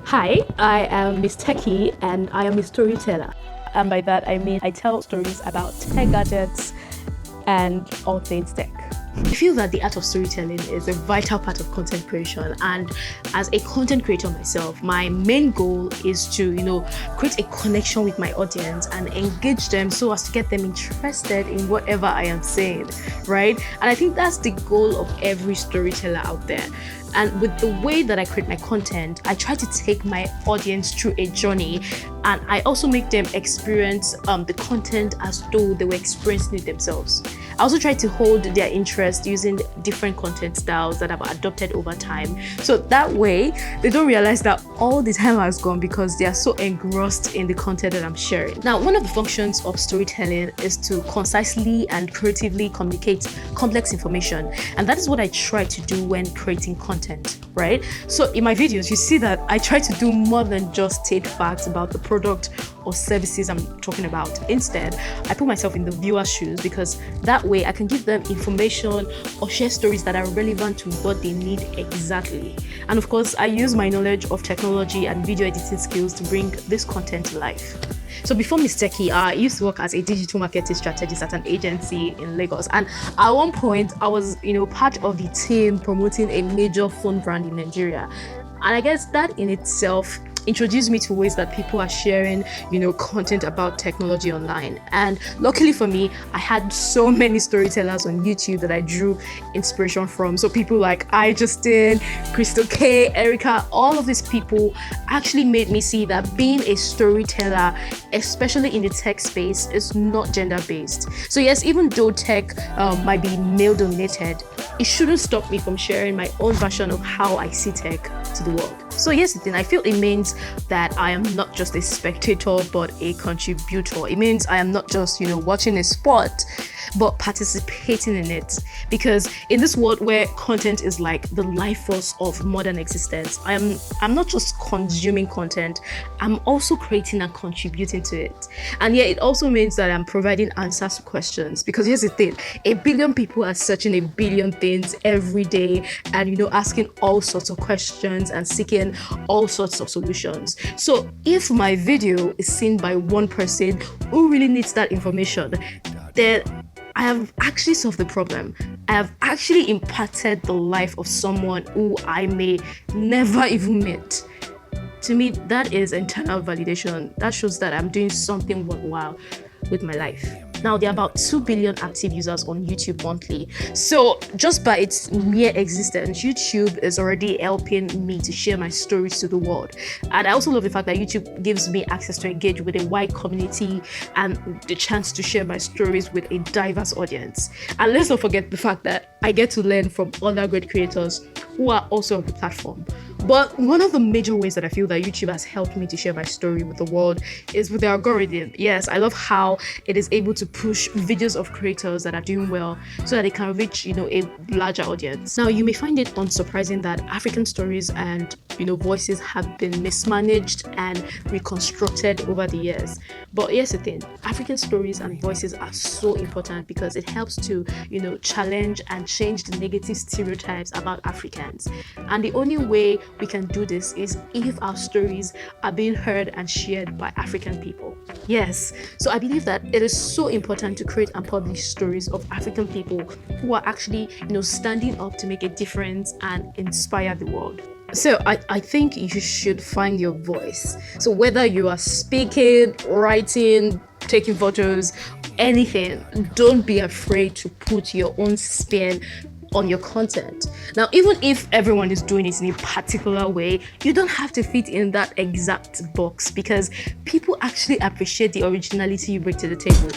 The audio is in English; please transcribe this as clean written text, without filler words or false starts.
Hi, I am Miss Techy and I am a storyteller. And by that I mean I tell stories about tech gadgets and all things tech. I feel that the art of storytelling is a vital part of content creation, and as a content creator myself, my main goal is to, create a connection with my audience and engage them so as to get them interested in whatever I am saying, right? And I think that's the goal of every storyteller out there. And with the way that I create my content, I try to take my audience through a journey, and I also make them experience the content as though they were experiencing it themselves. I also try to hold their interest using different content styles that I've adopted over time. So that way, they don't realize that all the time has gone because they are so engrossed in the content that I'm sharing. Now, one of the functions of storytelling is to concisely and creatively communicate complex information. And that is what I try to do when creating content, right? So in my videos, you see that I try to do more than just state facts about the product or services I'm talking about. Instead, I put myself in the viewer's shoes, because that way I can give them information or share stories that are relevant to what they need exactly. And of course, I use my knowledge of technology and video editing skills to bring this content to life. So before Miss Techy, I used to work as a digital marketing strategist at an agency in Lagos. And at one point, I was, part of the team promoting a major phone brand in Nigeria. And I guess that in itself introduced me to ways that people are sharing, content about technology online. And luckily for me, I had so many storytellers on YouTube that I drew inspiration from. So people like Justin, Crystal K, Erica, all of these people actually made me see that being a storyteller, especially in the tech space, is not gender-based. So yes, even though tech might be male-dominated, it shouldn't stop me from sharing my own version of how I see tech to the world. So here's the thing, I feel it means that I am not just a spectator, but a contributor. It means I am not just, watching a sport, but participating in it. Because in this world where content is like the life force of modern existence, I'm not just consuming content, I'm also creating and contributing to it. And yet it also means that I'm providing answers to questions. Because here's the thing, a billion people are searching a billion things every day and, asking all sorts of questions and seeking all sorts of solutions. So if my video is seen by one person who really needs that information, then I have actually solved the problem. I have actually impacted the life of someone who I may never even meet. To me, that is internal validation. That shows that I'm doing something worthwhile with my life. Now, there are about 2 billion active users on YouTube monthly. So just by its mere existence, YouTube is already helping me to share my stories to the world. And I also love the fact that YouTube gives me access to engage with a wide community and the chance to share my stories with a diverse audience. And let's not forget the fact that I get to learn from other great creators who are also on the platform. But one of the major ways that I feel that YouTube has helped me to share my story with the world is with the algorithm. Yes, I love how it is able to push videos of creators that are doing well so that it can reach, a larger audience. Now, you may find it unsurprising that African stories and, voices have been mismanaged and reconstructed over the years. But here's the thing, African stories and voices are so important because it helps to, challenge and change the negative stereotypes about Africans. And the only way we can do this is if our stories are being heard and shared by African people. Yes, so I believe that it is so important to create and publish stories of African people who are actually, standing up to make a difference and inspire the world. So I think you should find your voice. So whether you are speaking, writing, taking photos, anything, don't be afraid to put your own spin on your content. Now, even if everyone is doing it in a particular way, you don't have to fit in that exact box, because people actually appreciate the originality you bring to the table.